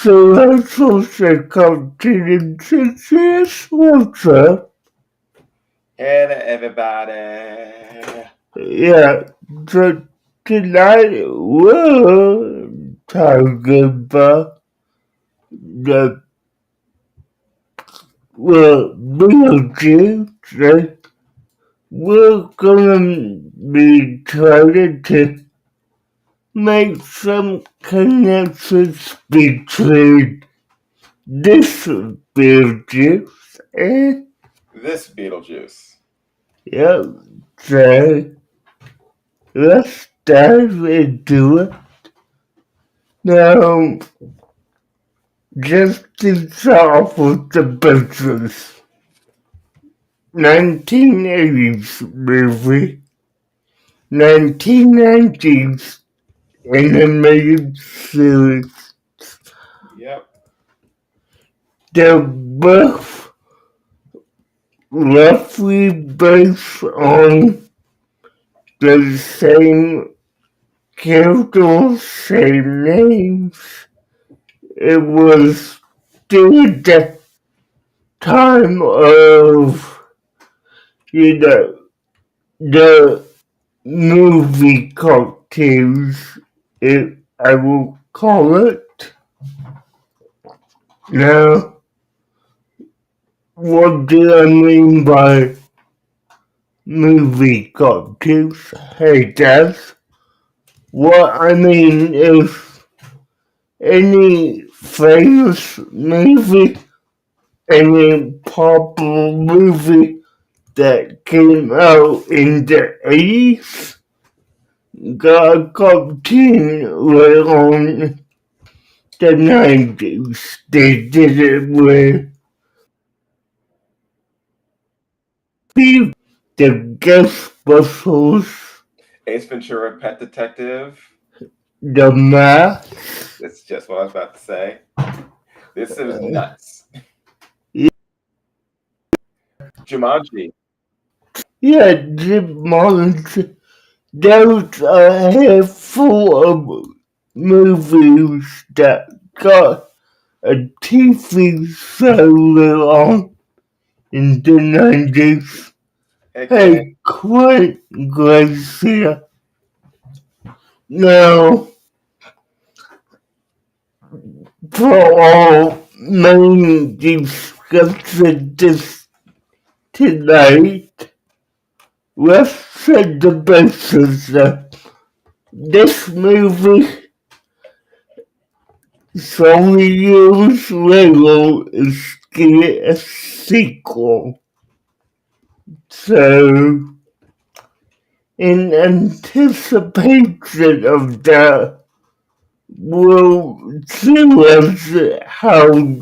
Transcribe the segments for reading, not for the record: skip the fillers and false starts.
So that's also continuing success. What's up? Hey everybody. Yeah, so tonight we're talking about the Beetlejuice. Right? We're gonna be trying to make some connections between this Beetlejuice and This Beetlejuice. yeah, so let's dive into it. Now, just to start off with the basics, 1980s movie, 1990s animated series. Yep. They're both roughly based on the same characters, same names. It was during the time of, the movie cartoons, I will call it. Now, what do I mean by movie cartoons? Hey guys, what I mean is any famous movie, any popular movie that came out in the 80s got a cartoon right on the 90s. They did it with the Ghostbusters, Ace Ventura Pet Detective. the Mask. That's just what I was about to say. This is nuts. Jumanji. Yeah, Jumanji. There's a handful of movies that got a TV show on in the 90s. Okay. Hey, Clint Glacier. Now, for our main discussion this tonight, let's set the basis that this movie, so many years later, is getting a sequel. So, in anticipation of that, we'll see how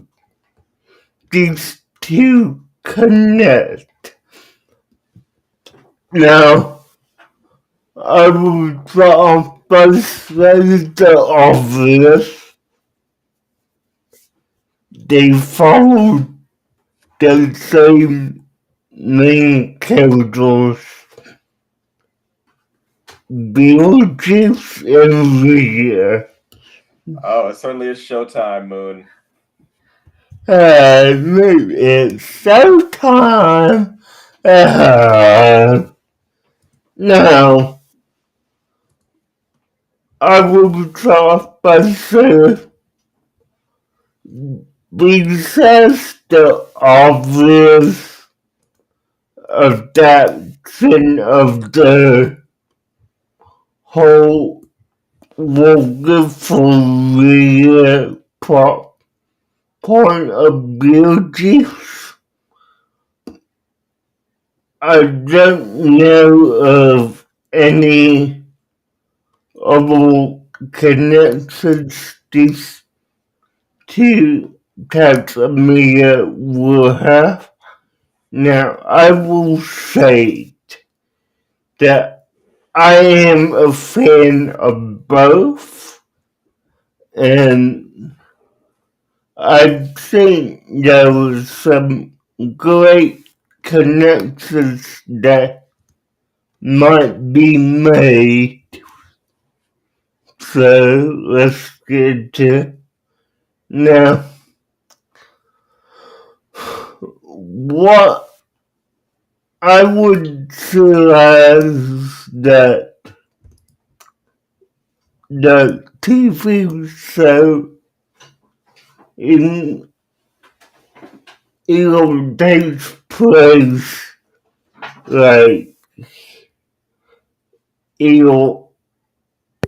these two connect. Now, I will start by saying the obvious. They follow the same main characters, Beetlejuice and Rhea. Oh, it certainly is showtime, Moon. It's showtime. Now, I will start by saying, besides the obvious adaptation of the whole wonderful point of Beetlejuice, I don't know of any other connections these two types of media will have. Now, I will say that I am a fan of both, and I think there was some great connections that might be made. So let's get to Now, what I would suggest that the TV show in takes place like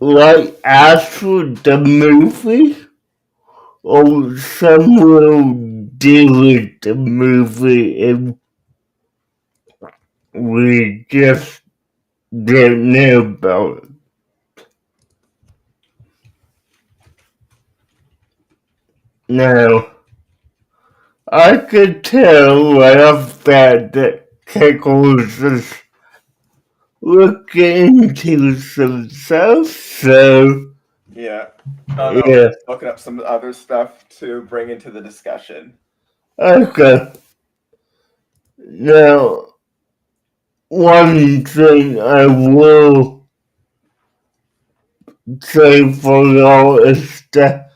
right after the movie or somewhere during the movie and we just didn't know about it. Now, I could tell right off that Keckles is looking into some stuff, so Yeah. Oh no, yeah. looking up some other stuff to bring into the discussion. Okay. Now, one thing I will say for y'all is that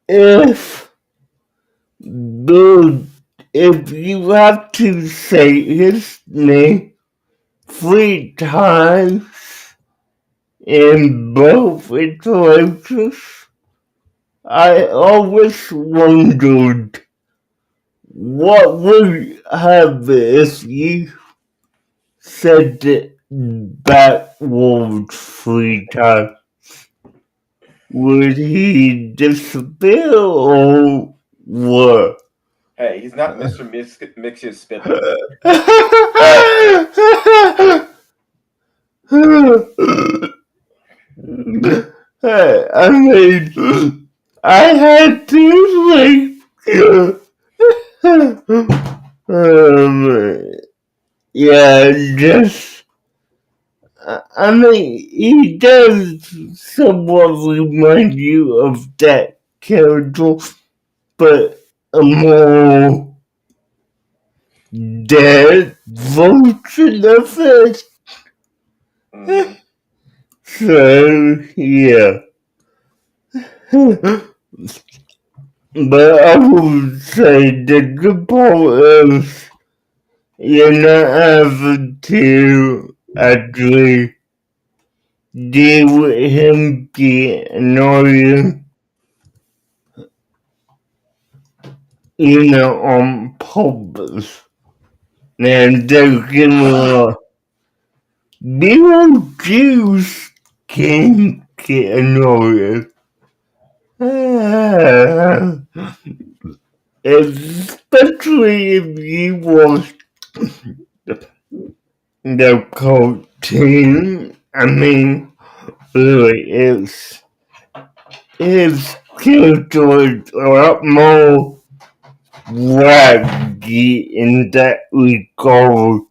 if if you have to say his name 3 times in both iterations, I always wondered what would happen if you said it backwards 3 times. Would he disappear or what? Hey, he's not Mr. Mix's Spittle. I mean, I had to yeah, just, I mean, he does somewhat remind you of that character, but a more dead version of it. Mm-hmm. So, yeah. But I would say the good part is you're not having to actually deal with him getting annoying, on purpose. And don't get me wrong, Beetlejuice can get annoying. Especially if you watch the cartoon. I mean, really, his character is a lot more wacky in that regard.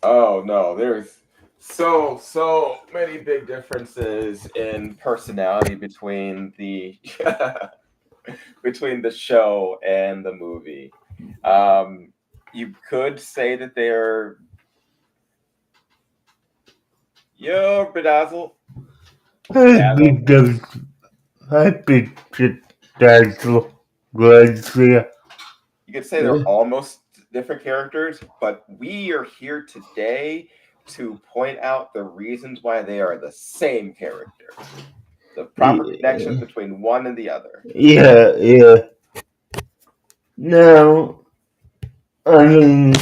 Oh no, there's so many big differences in personality between the between the show and the movie. You could say that they're bedazzled. I think that's good. You could say they're almost different characters, but we are here today to point out the reasons why they are the same character. The proper connections between one and the other. Yeah. Now, I mean,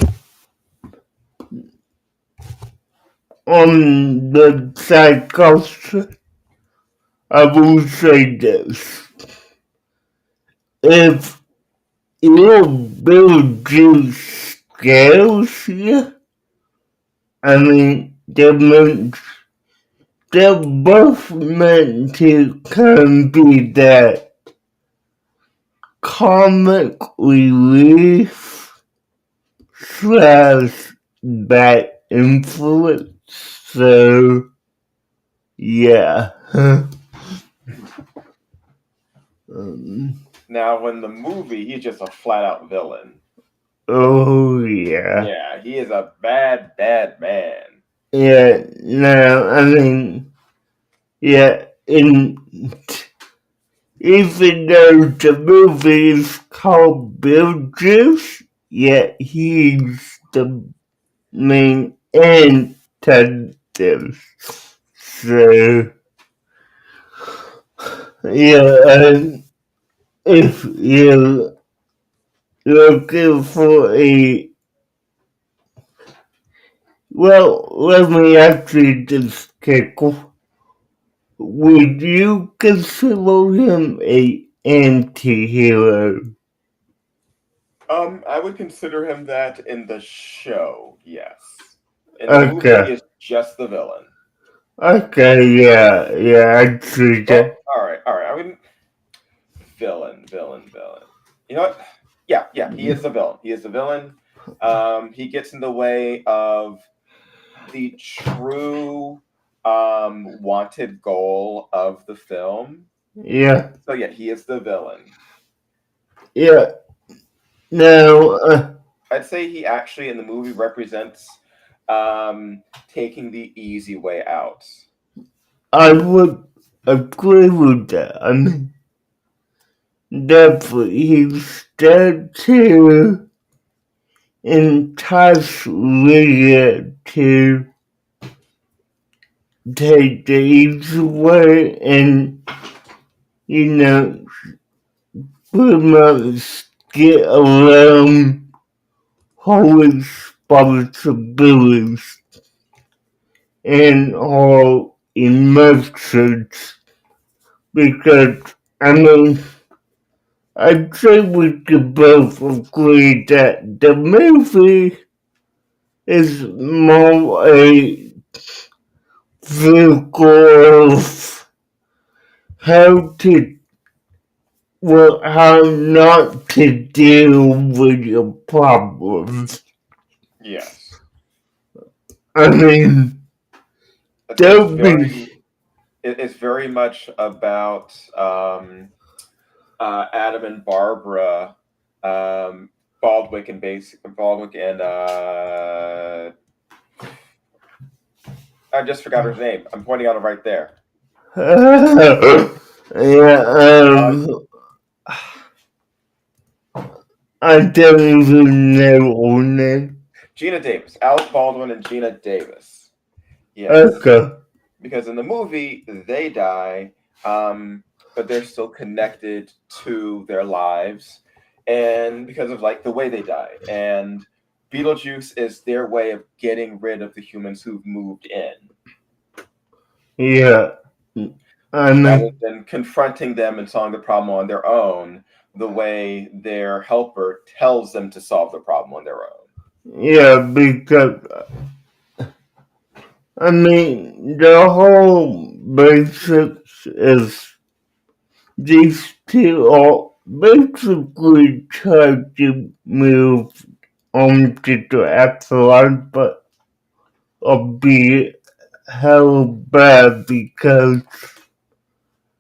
on the side culture, I will say this. If your Beetlejuice scares you, I mean, they're both meant to kind of be that comic relief slash bad influence. So, yeah. Now, when the movie, he's just a flat out villain. Oh, yeah. Yeah, he is a bad man. Yeah, no, I mean, yeah, in even though the movie is called Beetlejuice, yet he's the main antagonist. So, yeah, and if you're looking for a, well, let me actually just kick off. Would you consider him a anti-hero? I would consider him that in the show, yes. In the movie, he Okay. is just the villain. Okay, yeah, I'd see Well, that. all right. I wouldn't villain. You know what? Yeah, he is the villain. He is the villain. He gets in the way of the true wanted goal of the film. Yeah, So yeah, he is the villain. yeah. Now, I'd say he actually in the movie represents taking the easy way out. I would agree with that. I mean, definitely, he's there to entice Leah to take the easy way and, you know, pretty much get around whole responsibilities and all emotions. Because, I mean, I'd say we could both agree that the movie is more a vehicle of how to, well, how not to deal with your problems. Yes, I mean, it's don't be, very it's very much about Adam and Barbara, Baldwick and I just forgot her name. I'm pointing out it right there. yeah, Uh, I don't even know her name. Gina Davis, Alec Baldwin and Gina Davis. Yes, Okay, because in the movie they die, but they're still connected to their lives, and because of like the way they die, and Beetlejuice is their way of getting rid of the humans who've moved in, yeah, I rather mean, than confronting them and solving the problem on their own. The way their helper tells them to solve the problem on their own. yeah, because, I mean, the whole basics is these two are basically trying to move on to the afterlife, but be held back because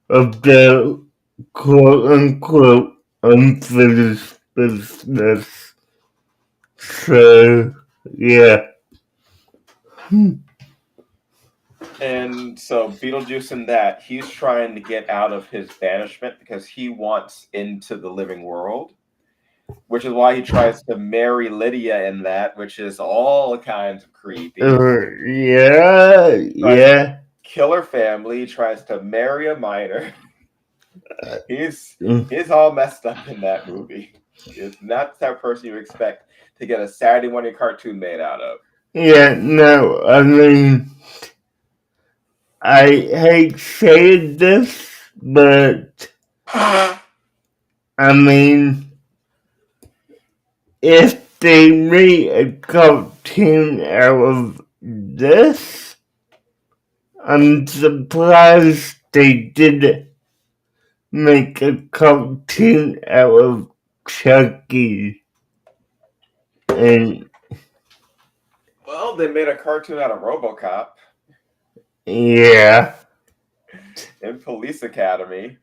of their quote unquote unfinished business. So, yeah. And so Beetlejuice in that, he's trying to get out of his banishment because he wants into the living world, which is why he tries to marry Lydia in that, which is all kinds of creepy. Yeah, Tries to yeah. kill her family, tries to marry a minor. He's Mm. he's all messed up in that movie. It's not the type of person you expect to get a Saturday morning cartoon made out of. Yeah, no, I mean, I hate saying this, but I mean, if they made a cartoon out of this, I'm surprised they didn't make a cartoon out of Chucky. And Well, they made a cartoon out of RoboCop yeah, in Police Academy,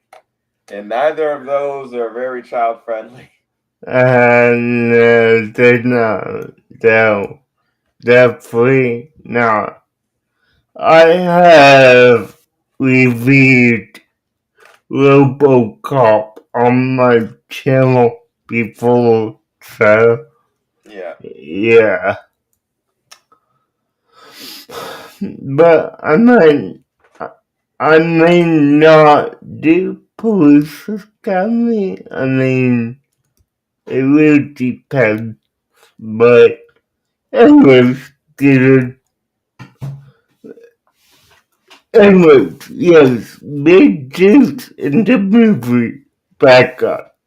and neither of those are very child friendly. and they're not. They're free. Now, I have. reviewed RoboCop on my channel before, so yeah. But I may not do police academy. I mean, it really depends. But anyways, yes, Big Juice in the movie back up.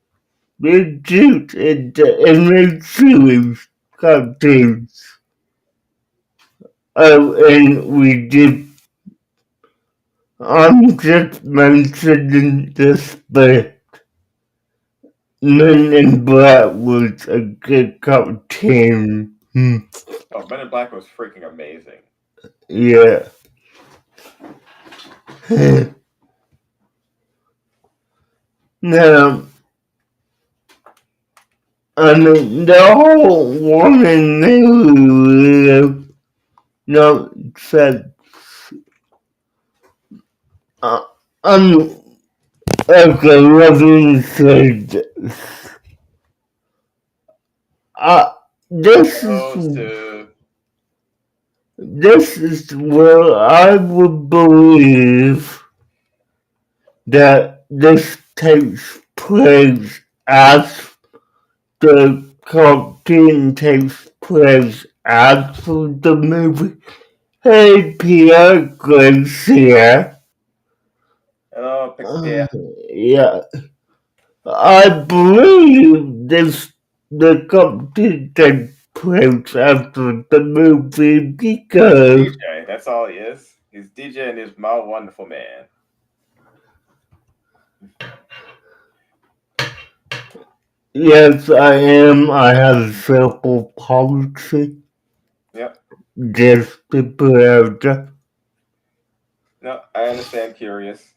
Big Juice in the animated series cartoons. Oh, and we did. I'm just mentioning this, but Men in Black was a good cartoon. Oh, Men in Black was freaking amazing. Yeah. Now, I mean, the whole woman knew said, I'm okay, let me say this. This is where I would believe that this takes place as the cartoon takes place after the movie. Hey, Pierre Grace here. Hello, Pierre. Yeah. I believe the cartoon takes place after the movie because He's DJ. That's all he is. He's DJ and he's my wonderful man. yes, I am. I have cerebral palsy. Yep. Just to put out there. No, I understand. Curious.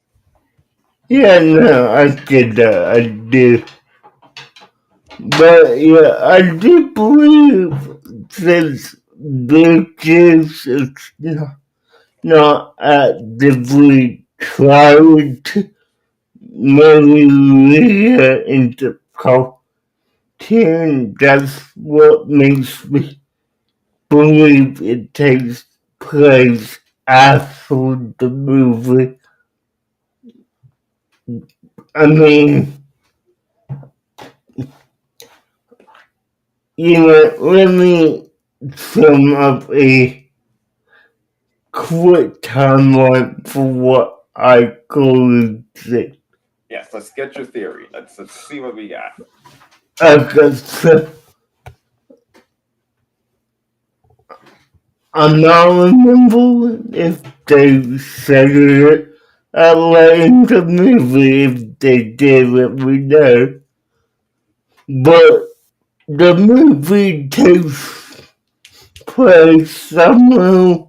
Yeah, no, I get that. I do. But yeah, I do believe since Beetlejuice is not actively trying to marry Leah into cartoon, that's what makes me believe it takes place after the movie. I mean, let me sum up a quick timeline for what I could say. Yes, let's get your theory. Let's see what we got. Okay, so I'm not remembering if they said it in the movie. If they did, let me know. But the movie takes place somewhere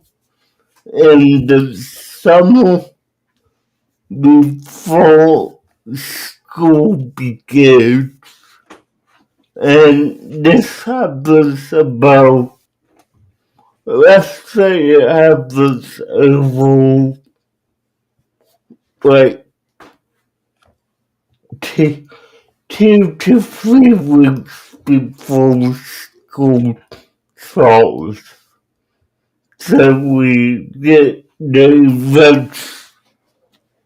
in the summer before school begins. And this happens about, let's say it happens over like 2 to 3 weeks before school starts. So we get the events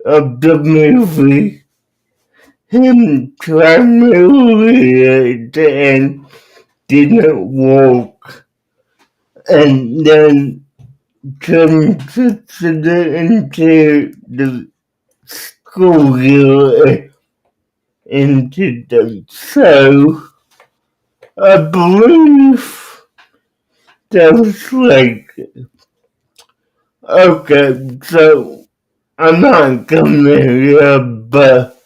of the movie, him primarily at the end didn't work, and then transitioned into the school year into the show. I believe that was like, okay, so I'm not gonna, but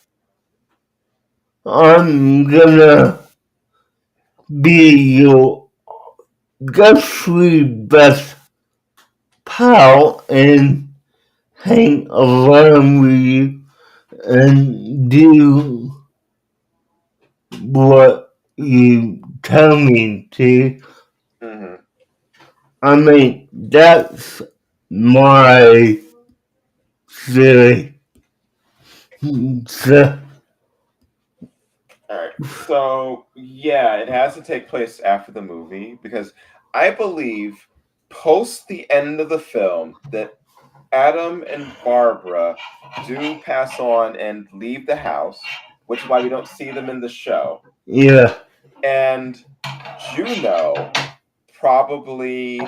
I'm gonna be your ghostly best pal and hang around with you and do what you tell me to. Mm-hmm. I mean, that's my silly. So, All right. So, yeah, it has to take place after the movie because I believe post the end of the film that Adam and Barbara do pass on and leave the house, which is why we don't see them in the show. yeah. And Juno probably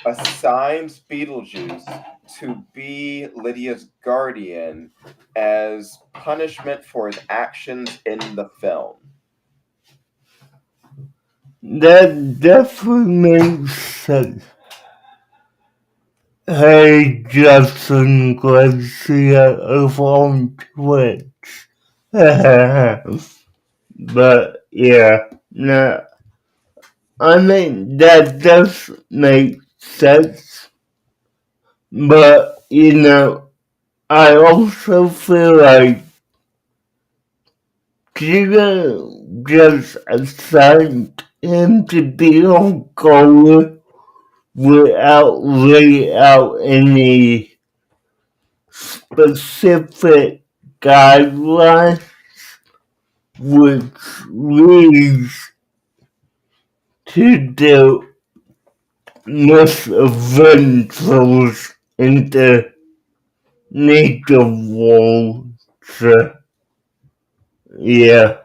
assigns Beetlejuice to be Lydia's guardian as punishment for his actions in the film. That definitely makes sense. Hey, Justin, glad to see you over on Twitch. But, yeah, no, I mean, that does make sense. But, I also feel like Gina just assigned him to be on call without laying out any specific guidelines, which leads to the misadventures in the nature world. So, yeah.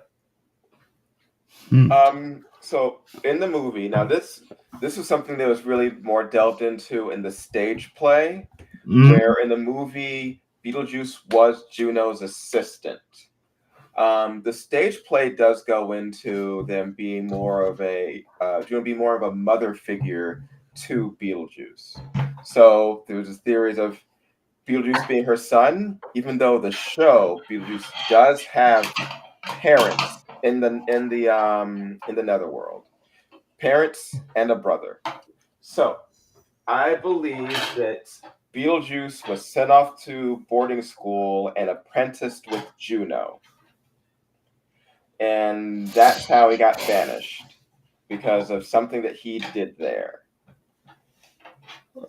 So in the movie, now this was something that was really more delved into in the stage play, where in the movie Beetlejuice was Juno's assistant. The stage play does go into them being more of a mother figure to Beetlejuice. So there's this theories of Beetlejuice being her son, even though the show Beetlejuice does have parents in the netherworld, parents and a brother. So I believe that Beetlejuice was sent off to boarding school and apprenticed with Juno. And that's how he got banished because of something that he did there.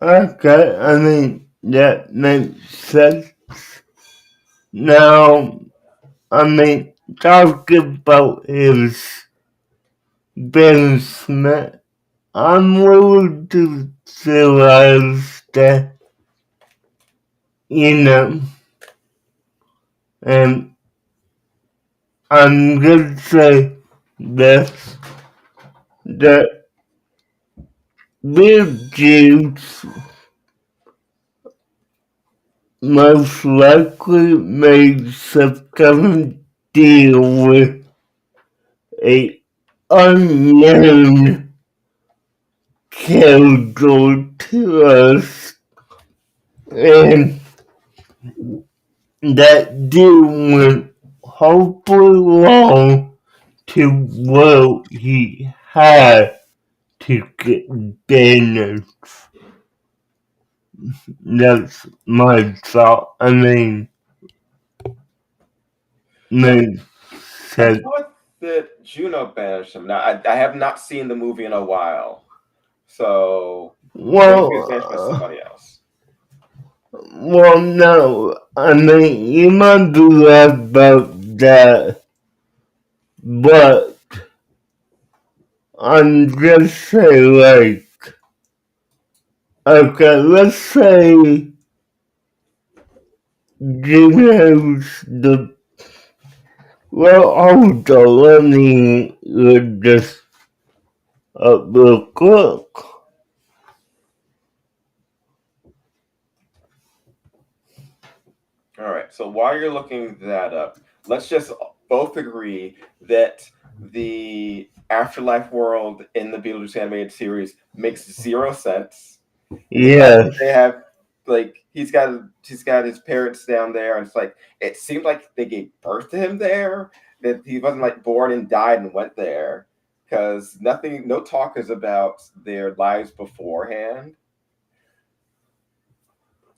Okay, I mean, that makes sense. Now, I mean, talk about his banishment. I'm willing to theorize that, you know, and I'm gonna say this, that Beetlejuice most likely made some kind of deal with a unknown character to us, and that deal went hopefully wrong to what he had to get banished. That's my thought. I mean, So makes I sense. thought that Juno banished him. Now I have not seen the movie in a while, so maybe he was banished by Well, somebody else. no. I mean, you might be right about that, but I'm just saying, like, okay, let's say Juno's the. Well, hold on, let me look this up real quick. All right. So while you're looking that up, let's just both agree that the afterlife world in the Beetlejuice animated series makes zero sense. The fact that Yes, they have like he's got his parents down there, and it's like it seemed like they gave birth to him there. That he wasn't like born and died and went there because no talk is about their lives beforehand.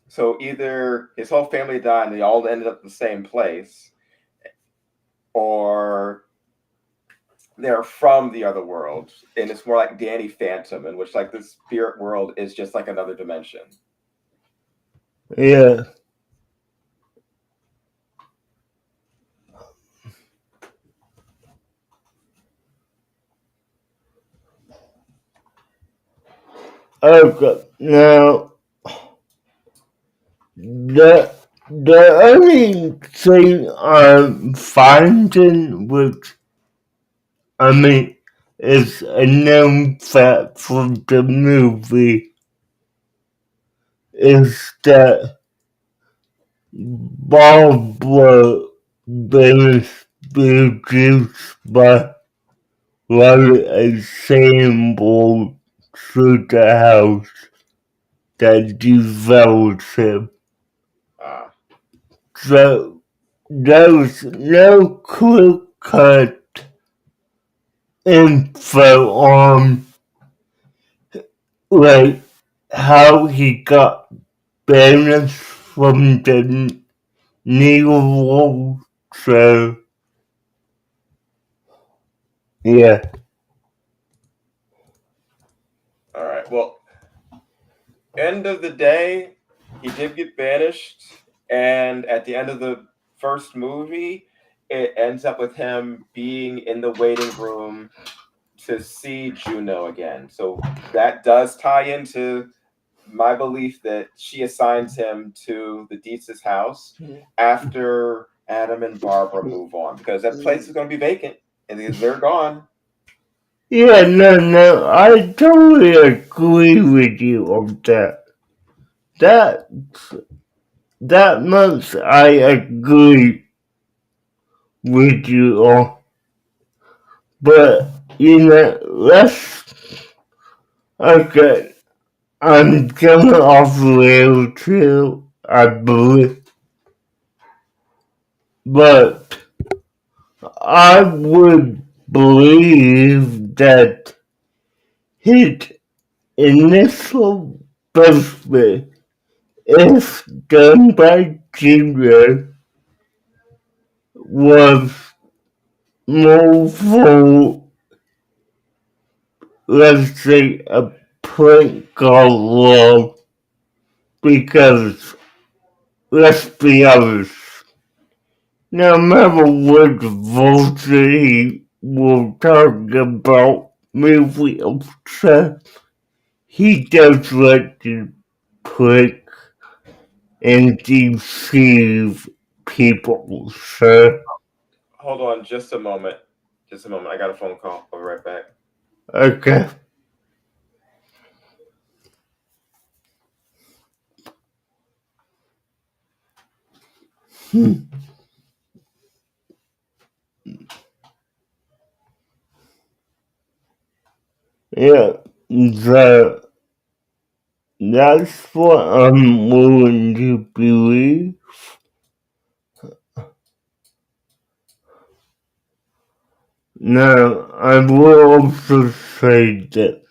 So either his whole family died and they all ended up in the same place, or they're from the other world, and it's more like Danny Phantom, in which like the spirit world is just like another dimension. Yeah. Okay. Now, the only thing I'm finding, which I mean, is a known fact from the movie, is that Barbara Beetlejuice by running a symbol through the house that develops him. So there's no clear-cut info on like how he got banished from the Negro War. So yeah. All right. Well, end of the day, he did get banished, and at the end of the first movie, it ends up with him being in the waiting room to see Juno again. So that does tie into my belief that she assigns him to the Dietz's house after Adam and Barbara move on, because that place is going to be vacant and they're gone. Yeah, no, I totally agree with you on that. That much I agree with you on. But, let's, okay, I'm coming off rail too, I believe. But I would believe that his initial birthday, if done by Junior, was more for, let's say, a prank call love, because, let's be honest, no matter what vulture he will talk about movie obsessed, he does like to prick and deceive people, sir. Hold on just a moment. Just a moment. I got a phone call. I'll be right back. Okay. Yeah, that's what I'm willing to believe. Now, I will also say that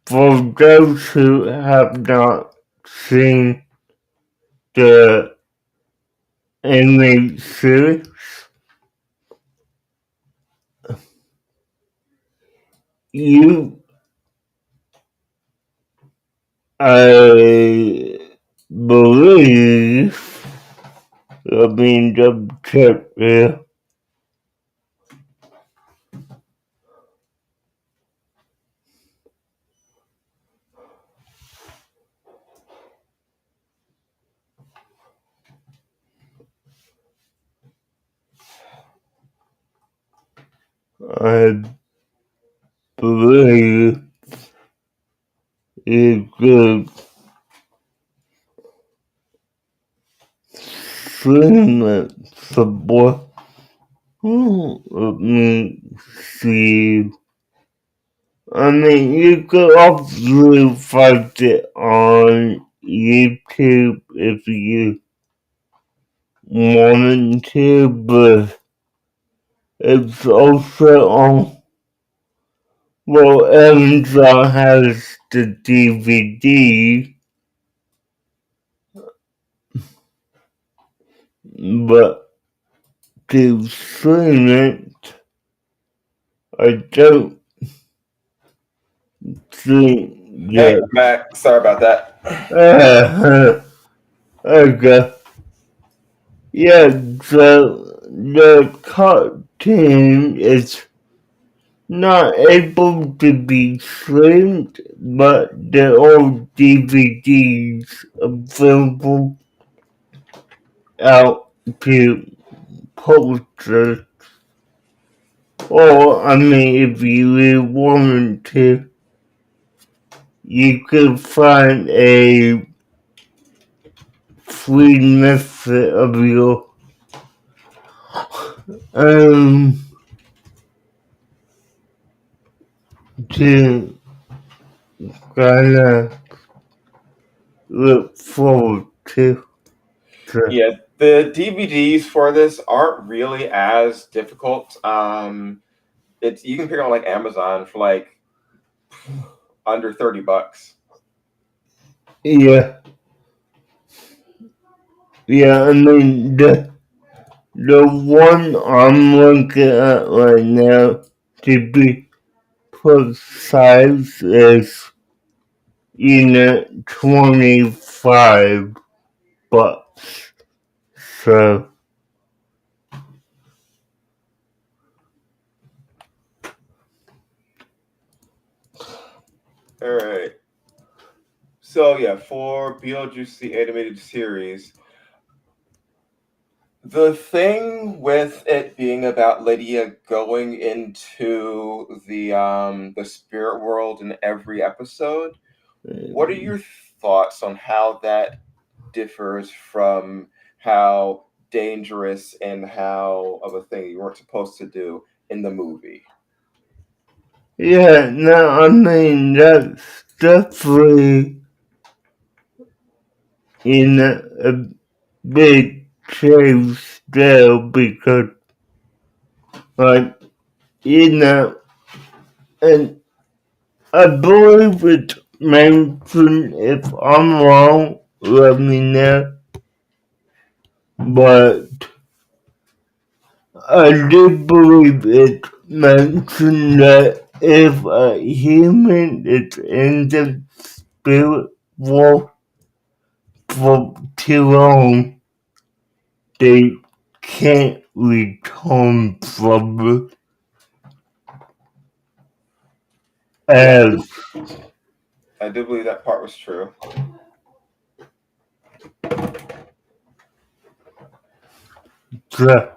for those who have not seen the anime series, you, I believe, let me double check here. I believe it's good streaming support. Let me see. I mean, you could also find it on YouTube if you wanted to, but it's also on. Well, Amazon has the DVD, but to stream it, I don't think Hey, Yeah. Mac. Sorry about that. Okay. Yeah, so the cartoon is not able to be streamed, but there are DVDs available out to posters. Or, I mean, if you really wanted to, you could find a free method of your um to kind of look forward to. Yeah, the DVDs for this aren't really as difficult. It's you can pick it on like Amazon for like under $30. Yeah, yeah. I mean the one I'm looking at right now, to be precise, is 25 bucks. So All right. So yeah, for Beetlejuice the animated series, the thing with it being about Lydia going into the spirit world in every episode, what are your thoughts on how that differs from how dangerous and how of a thing you weren't supposed to do in the movie? yeah, no, I mean that's definitely in a big change there because, like, and I believe it's mentioned. If I'm wrong, let me know. But I do believe it's mentioned that if a human is in the spirit world for too long, they can't return from it. Yeah, As I do believe that part was true. the,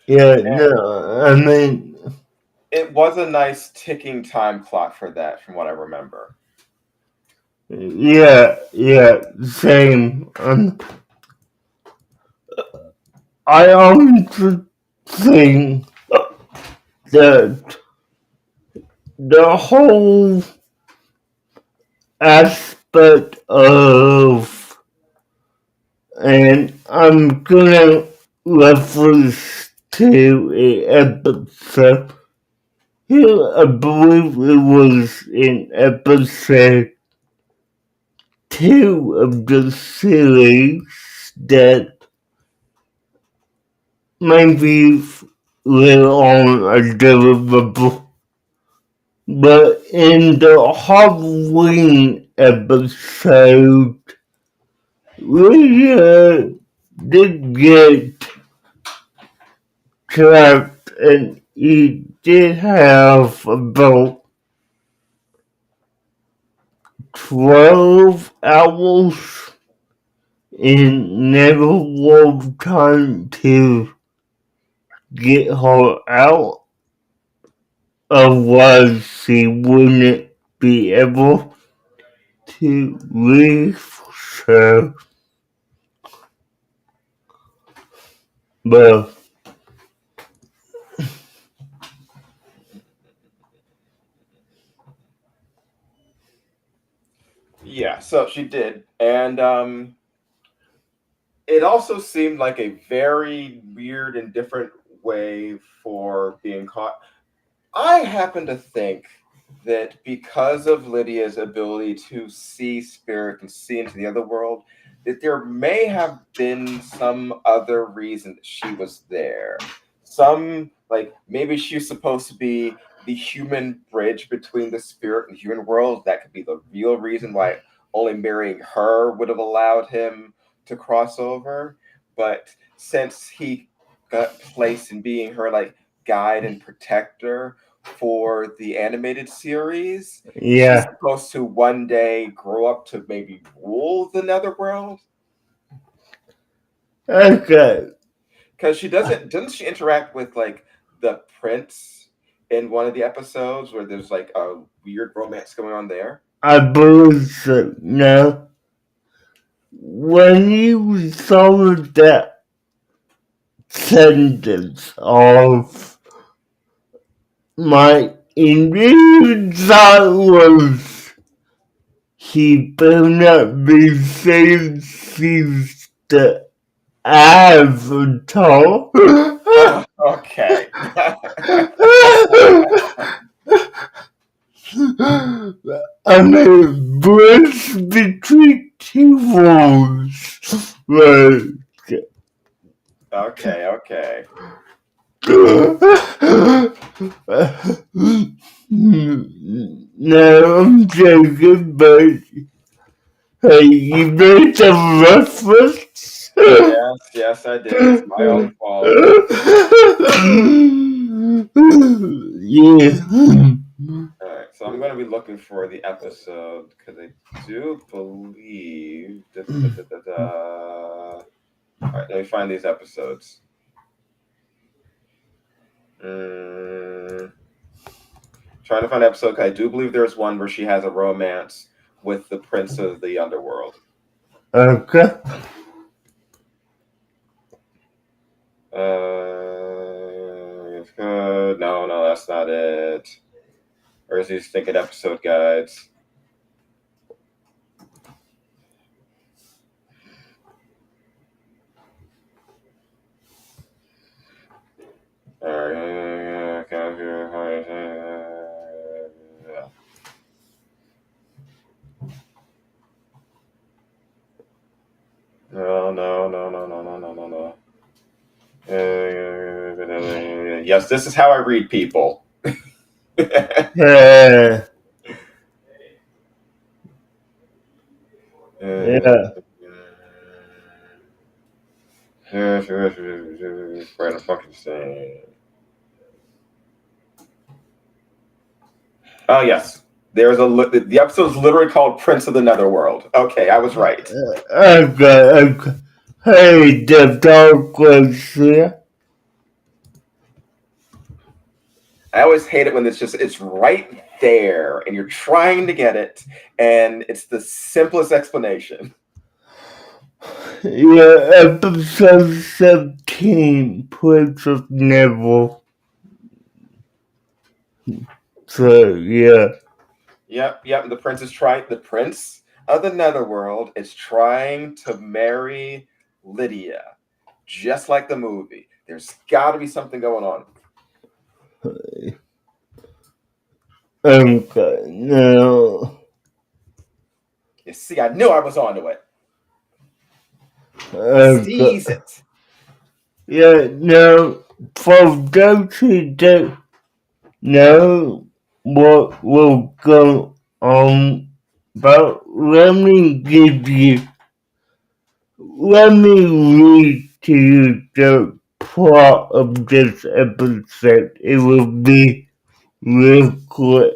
yeah, no, I mean, It was a nice ticking time clock for that, from what I remember. yeah, same. I also think that the whole aspect of, and I'm gonna reference to a episode here, I believe it was in episode 2 of the series, that maybe later on I deliverable. But in the Halloween episode, we did get trapped, and he did have about 12 hours in never time to get her out. Otherwise, she wouldn't be able to leave. So, but Yeah, so she did. And it also seemed like a very weird and different way for being caught. I happen to think that because of Lydia's ability to see spirit and see into the other world, that there may have been some other reason that she was there. Some, like maybe she was supposed to be the human bridge between the spirit and human world. That could be the real reason why only marrying her would have allowed him to cross over. But since he got placed in being her like guide and protector for the animated series, she's Yeah. supposed to one day grow up to maybe rule the netherworld. Okay. Because she doesn't she interact with like the prince in one of the episodes where there's like a weird romance going on there? I believe so. Now, when you saw that sentence of my immediate thought was he better not be saying she's the avatar. Oh, okay. I mean, bridge between two worlds. Like, Okay, okay. no, I'm joking, but hey, you made a reference. Yes, yes, I did. It's my own fault. Yeah. All right, so I'm going to be looking for the episode because I do believe. All right, let me find these episodes. Trying to find an episode because I do believe there's one where she has a romance with the prince of the underworld. Okay. It's good. No, no, that's not it. Where's these thinking episode guides? No, no, no, no, no, no, no, no, no. Yes, this is how I read people. Yeah. Yeah. Right, fucking saying. Oh yes, the episode is literally called Prince of the Netherworld. Okay, I was right. Okay. Hey, the dog was here. I always hate it when it's right there and you're trying to get it and it's the simplest explanation. Yeah, episode 17, Prince of Neville. So, yeah. Yep. The prince of the Netherworld is trying to marry Lydia, just like the movie. There's got to be something going on. Okay, now. You see, I knew I was onto it. Okay. Seize it. Yeah, now, for those who don't know what will go on, but let me read to you the plot of this episode. It will be real quick.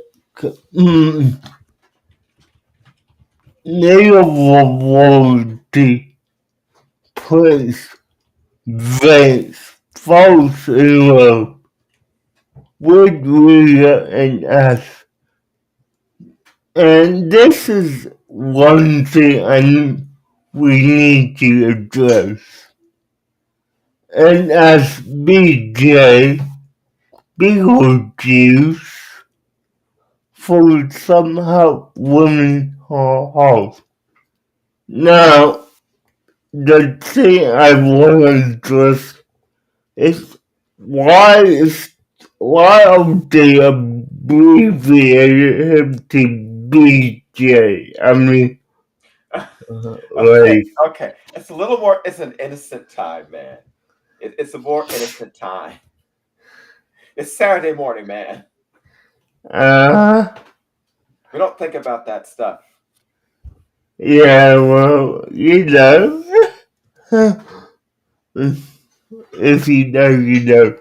Nearly Prince Vince falls in love with Rhea and us. And this is one thing we need to address. And as Beetlejuice for somehow winning her house. Now, the thing I want to address is why are they abbreviating him to BJ? I mean, Okay, like, okay. It's a little more. It's an innocent time, man. It's a more innocent time. It's Saturday morning, man. Uh, We don't think about that stuff. yeah, well, you know. If you know, you know.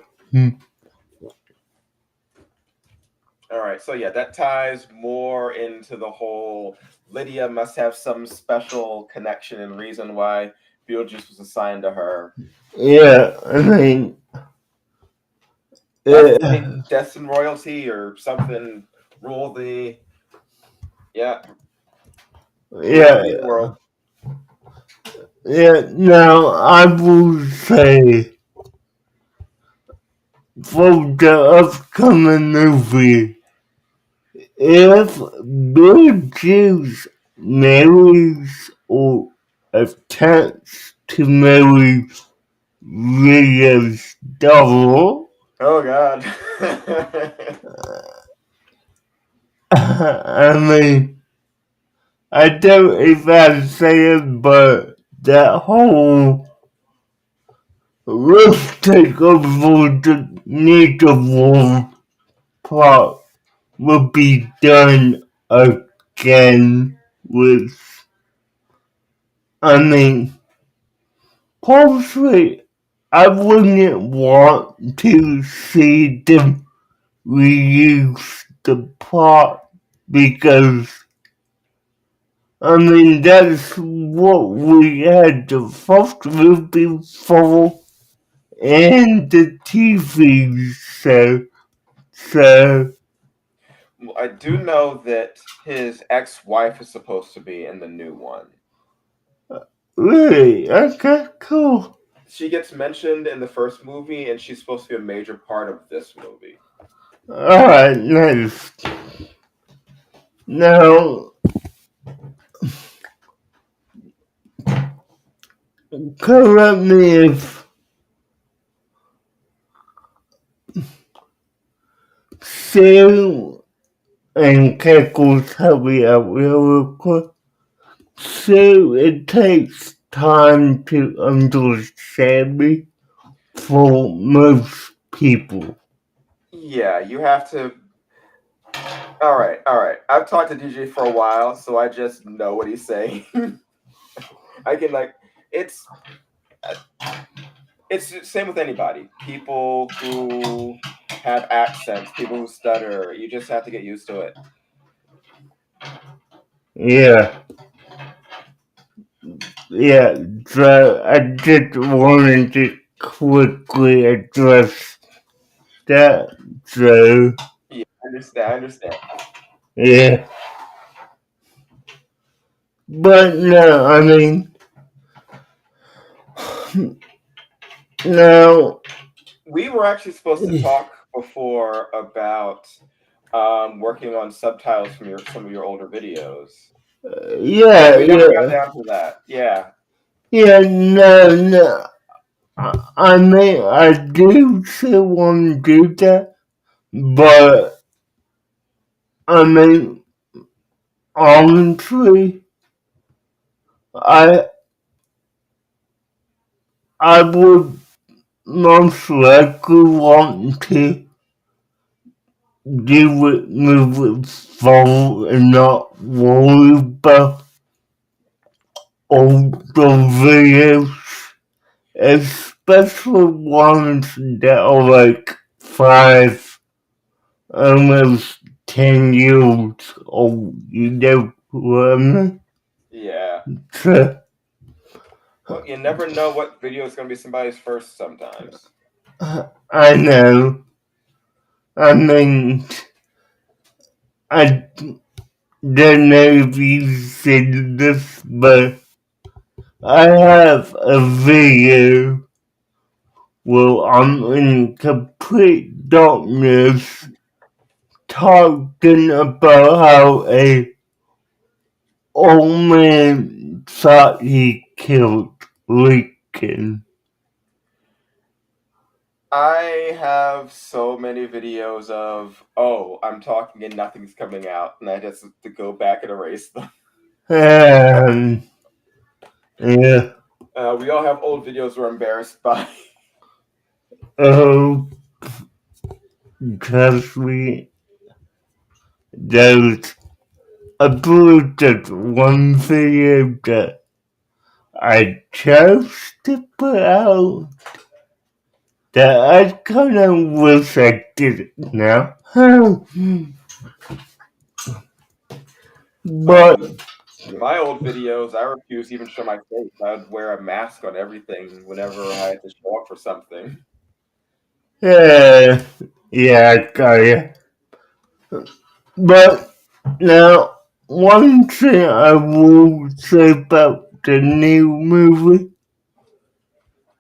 All right, so yeah, that ties more into the whole Lydia must have some special connection and reason why Beetlejuice was assigned to her. Yeah, I mean, Destiny, destined royalty, or something. Rule the yeah, rule yeah, the world. yeah. Now, I will say for the upcoming movie, if Beetlejuice marries or attempts to marry Rita's double, Oh God. I mean, I don't know if I say it, but that whole let's take over the nature world plot will be done again with, I mean, possibly I wouldn't want to see them reuse the plot because, I mean, that's what we had the first movie for and the TV show. So, Well, I do know that his ex-wife is supposed to be in the new one. really, okay, cool. She gets mentioned in the first movie, and she's supposed to be a major part of this movie. Alright, nice. Now, correct me if Sue and Keckles help me out real quick. So it takes time to understand me for most people. Yeah, you have to. All right, all right. I've talked to DJ for a while, so I just know what he's saying. I can like, it's it's the same with anybody. People who have accents, people who stutter. You just have to get used to it. Yeah, yeah, so I just wanted to quickly address that, so, Yeah, I understand. I understand. yeah. But no, I mean, now, We were actually supposed to talk before about working on subtitles from your some of your older videos, but yeah, we never got yeah, down to that. Yeah, yeah, no. I mean, I do still want to do that, but I mean, honestly, I I would most likely want to do it, move it forward and not worry about all the videos, especially ones that are like 5, almost 10 years old, you know what I mean? yeah. So, Well, you never know what video is going to be somebody's first sometimes. I know, I mean, I don't know if you said this, but I have a video where I'm in complete darkness talking about how a old man thought he killed Lincoln. I have so many videos of, oh, I'm talking and nothing's coming out, and I just have to go back and erase them. And yeah, We all have old videos we're embarrassed by. oh, trust me, there's I believe there's one video that I chose to put out that I kind of wish I did it now. But My old videos, I refuse to even show my face. I would wear a mask on everything whenever I had to show up for something. yeah, I got you. But now, one thing I will say about the new movie,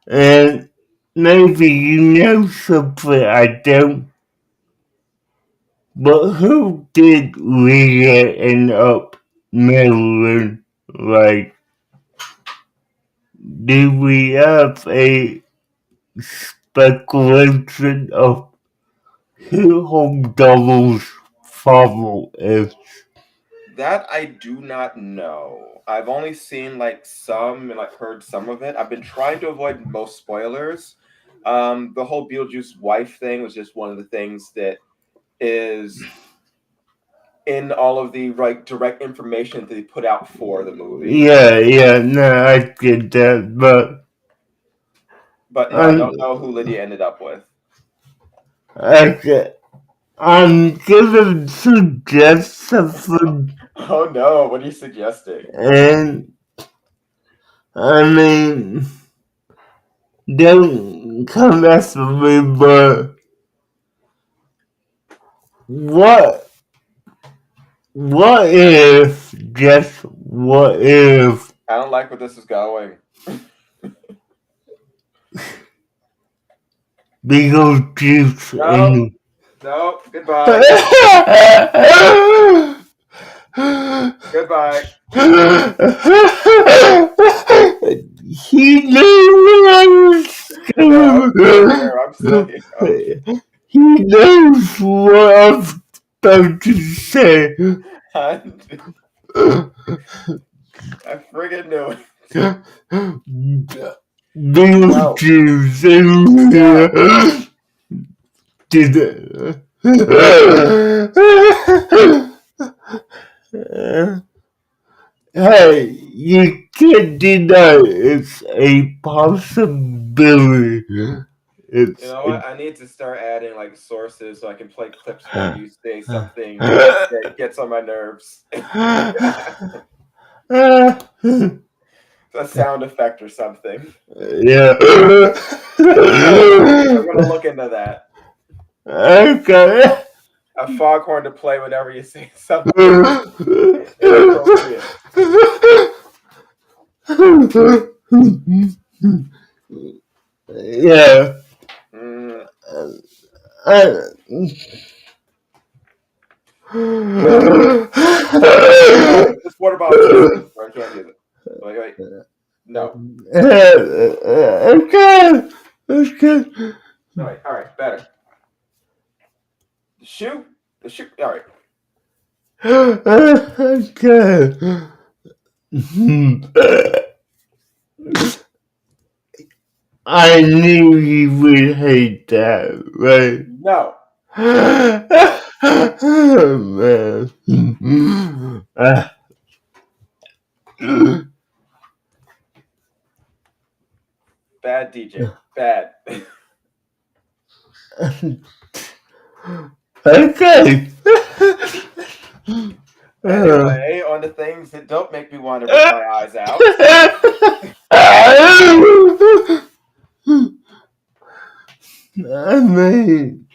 and maybe you know something I don't, but who did Leah end up marrying? Like, do we have a speculation of who Home Double's father is? That I do not know. I've only seen like some and like heard some of it. I've been trying to avoid most spoilers. The whole Beetlejuice wife thing was just one of the things that is in all of the like direct information that they put out for the movie. Yeah, no, I get that, But no, I I'm, don't know who Lydia ended up with. okay, I'm gonna suggest something, Oh no, what are you suggesting? and I mean, don't come after me, but what, what if, just what if, I don't like where this is going. Beetlejuice No, and no, goodbye. Goodbye. He knew what I was No, I'm still going. here. I'm still here. Okay. He knows what I'm about to say. I friggin' knew it. No, Beetlejuice and no. did it. Hey, you can't deny it's a possibility. You It's know a, what? I need to start adding like sources so I can play clips where you say something that gets on my nerves. A sound effect or something. yeah. I'm gonna look into that. Okay. A foghorn to play whenever you say something inappropriate. Yeah. Mm, I, no, this water bottle is too big. I can't do it. Wait. No. okay. Okay. All right, better. The shoe. The shoe. All right. Okay. I knew you would hate that, right? No. Oh, man. Bad DJ. Bad. Okay. Anyway, on the things that don't make me want to rip my eyes out. I mean,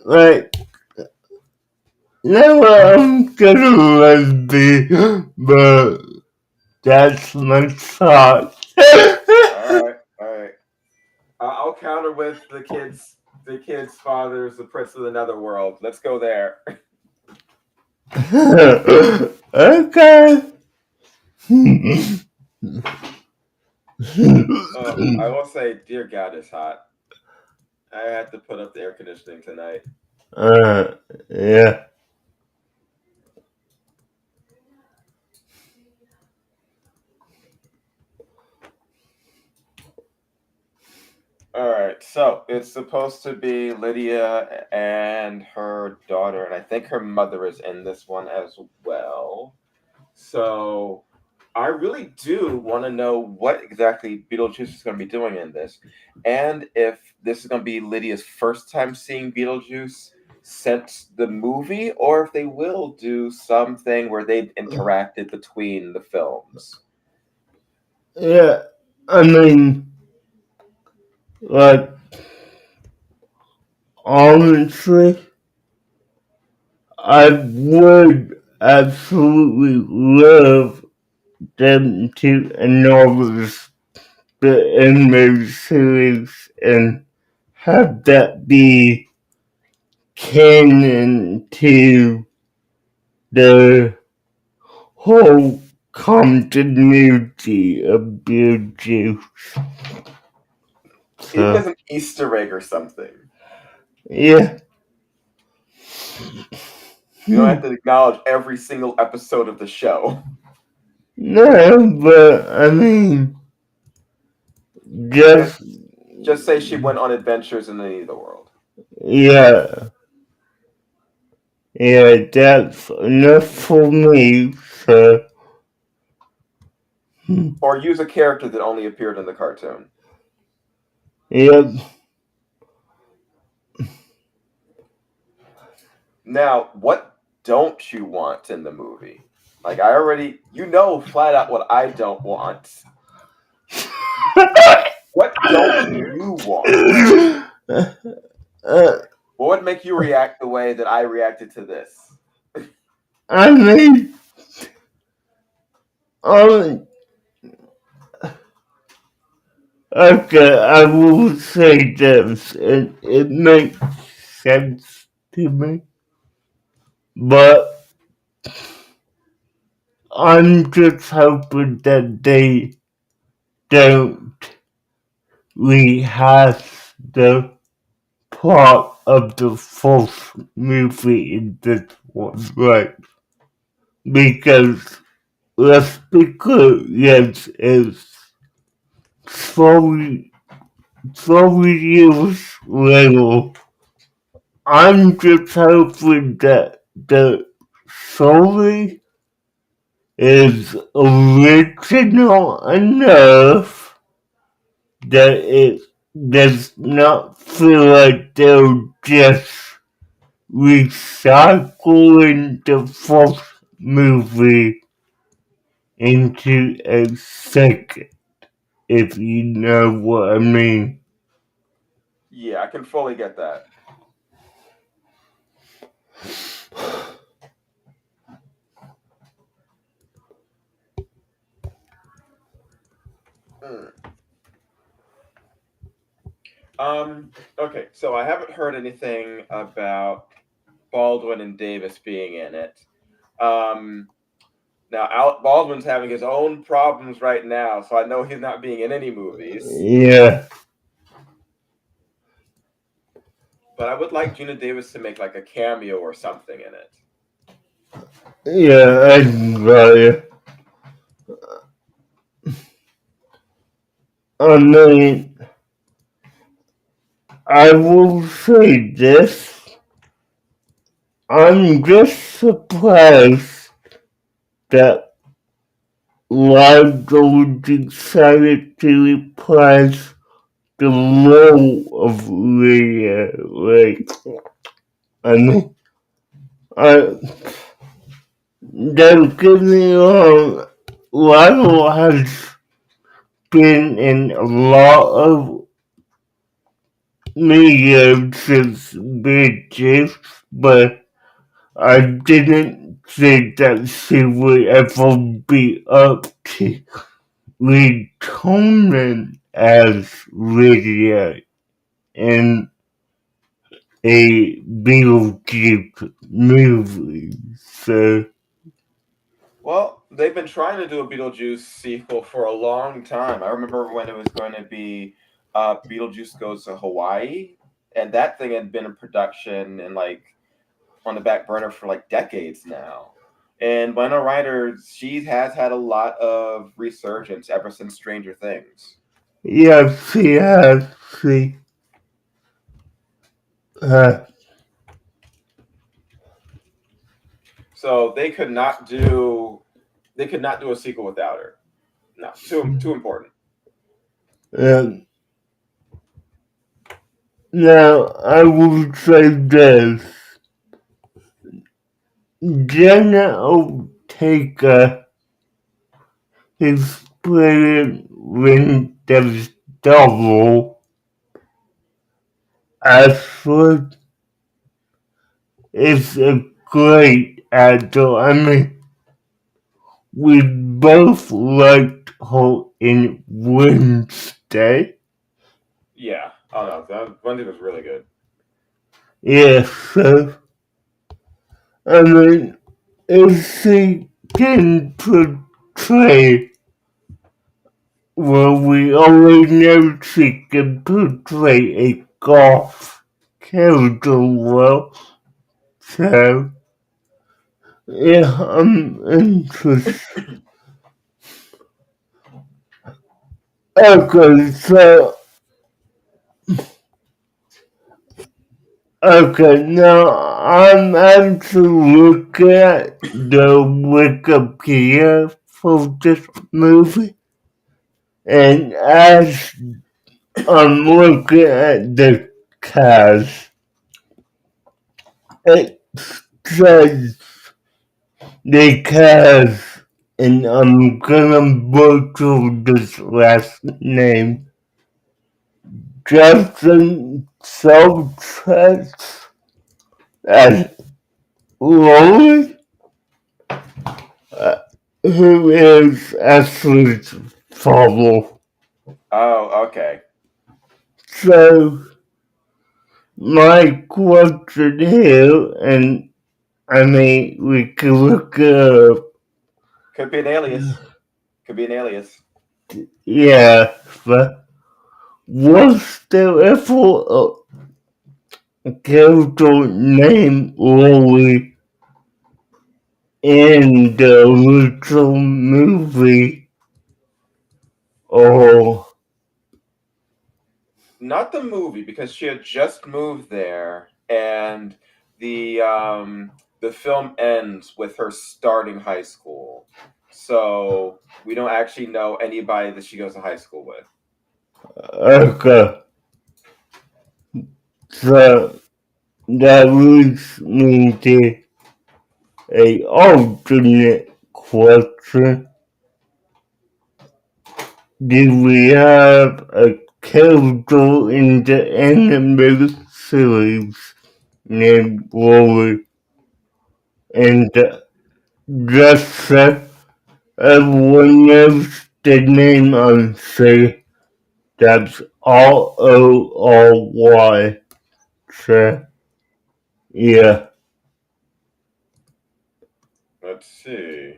like, now I'm gonna let be, but that's my thought. All right. I'll counter with the kids. The kid's father is the prince of the netherworld. Let's go there. Okay. I will say, dear God, it's hot. I had to put up the air conditioning tonight. Yeah. All right, so it's supposed to be Lydia and her daughter, and I think her mother is in this one as well. So I really do want to know what exactly Beetlejuice is going to be doing in this, and if this is going to be Lydia's first time seeing Beetlejuice since the movie, or if they will do something where they've interacted between the films. Yeah, I mean, like, honestly, I would absolutely love them to acknowledge the animated series and have that be canon to the whole continuity of Beetlejuice. Maybe as So, an Easter egg or something. yeah. You don't have to acknowledge every single episode of the show. No, but I mean, Just just, just say she went on adventures in the world. yeah. Yeah, that's enough for me. So, Or use a character that only appeared in the cartoon. yep. Now, what don't you want in the movie? Like I already you know flat out what I don't want. What don't you want? uh, What would make you react the way that I reacted to this? I mean, um, okay, I will say this, and it makes sense to me, but I'm just hoping that they don't rehash the plot of the fourth movie in this one, right? Because let's be clear, yes, it's slowly, slowly years later. I'm just hoping that the story is original enough that it does not feel like they're just recycling the first movie into a second, if you know what I mean. Yeah, I can fully get that. Mm. Okay, so I haven't heard anything about Baldwin and Davis being in it. Um, Now, Baldwin's having his own problems right now, so I know he's not being in any movies. Yeah, But I would like Gina Davis to make like a cameo or something in it. yeah, I got you. I mean, I will say this. I'm just surprised that Lido decided to replace the role of Leah. Like, I mean, I don't get me wrong, Lido has been in a lot of media since Beetlejuice, but I didn't think that she would ever be up to returning as Lydia in a Beetlejuice movie. So, Well, they've been trying to do a Beetlejuice sequel for a long time. I remember when it was going to be Beetlejuice Goes to Hawaii, and that thing had been in production and like on the back burner for like decades now. And Winona Ryder, she has had a lot of resurgence ever since Stranger Things. yeah, she has. see. Uh, So they could not do a sequel without her. No, too important. um, Now, I will say this. Jenna Ortega is playing Winter's double. Ashford is a great actor. I mean, we both liked her in Wednesday. Yeah. Oh no, that Wendy was really good. Yeah, so, I mean, if she can portray, well, we already know she can portray a golf character well, so, yeah, I'm interested. Okay, so, okay, now I'm actually looking at the Wikipedia for this movie, and as I'm looking at the cast, it says the cast, and I'm gonna butcher this last name, Justin Subtract as Lois, who is Ashley's father. Oh, okay. So, my question here, and I mean, we can look it up. Could be an alias. Could be an alias. Yeah, but was there ever a character named Lily in the original movie? Or Not the movie, because she had just moved there, and the film ends with her starting high school. So we don't actually know anybody that she goes to high school with. okay, so that leads me to a alternate question. Did we have a character in the animated series named Lily? And just so everyone knows the name I'm saying, that's Rory. So, yeah. Let's see.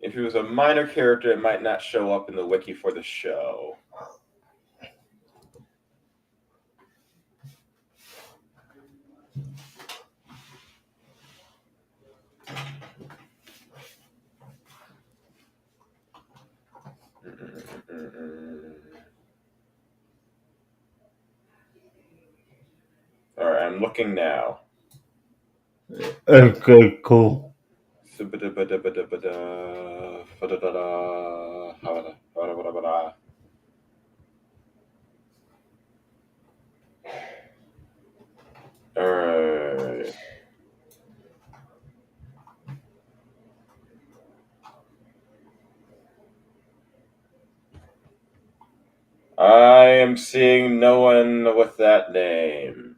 If he was a minor character, it might not show up in the wiki for the show. All right, I'm looking now. Okay, cool. All right. I am seeing no one with that name.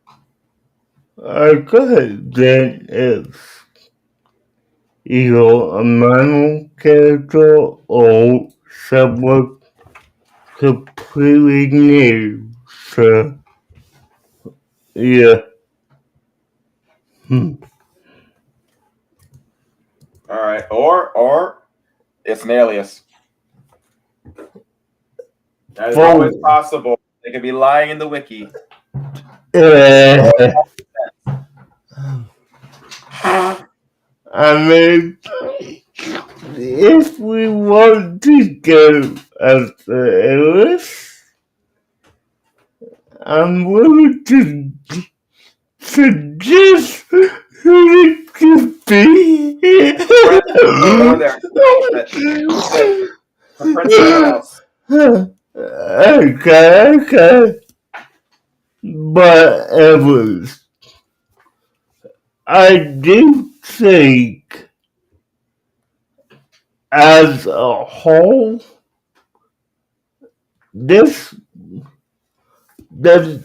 Okay, then it's either a minor character or someone completely new. So, yeah. All right, or it's an alias. That is always possible. They could be lying in the wiki. I mean, if we want to go as the Earth, I'm willing to suggest who it could be. Go there. The prince said else. Okay. But Evans, I do think, as a whole, this the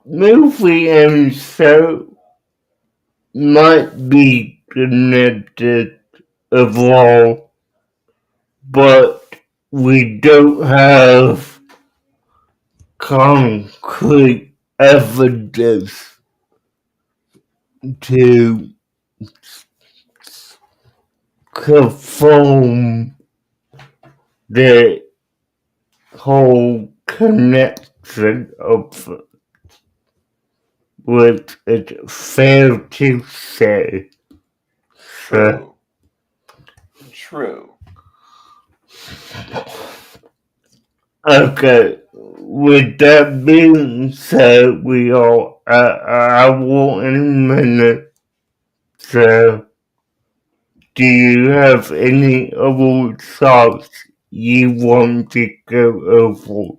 movie and show might be connected of all, but we don't have concrete evidence to confirm the whole connection of what it's fair to say. True. Okay, with that being said, I will in a minute. So, do you have any other thoughts you want to go over?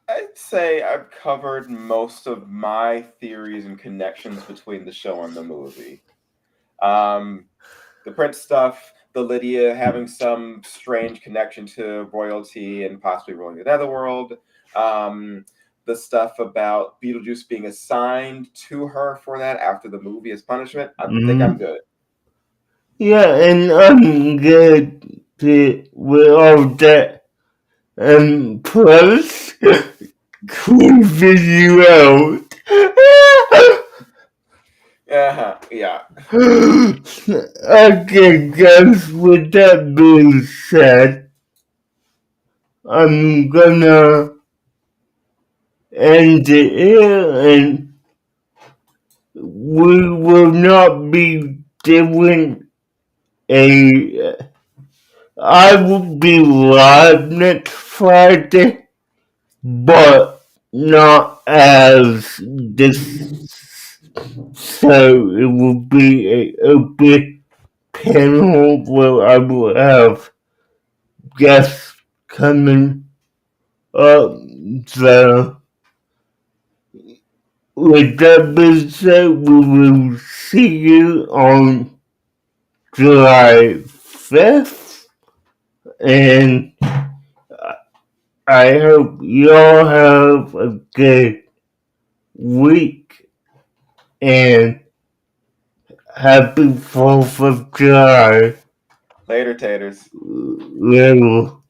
I'd say I've covered most of my theories and connections between the show and the movie. The Prince stuff, the Lydia having some strange connection to royalty and possibly ruling the Netherworld. The stuff about Beetlejuice being assigned to her for that after the movie as punishment. I think I'm good. Yeah, and I'm good with all that. Plus, creeping you out. Yeah. Okay, guys, with that being said, I'm gonna end it here, and we will not be doing I will be live next Friday, but not as this. So it will be a big panel where I will have guests coming up. So with that being said, we will see you on July 5th, and I hope you all have a good week, and happy 4th of July. Later, taters. Later.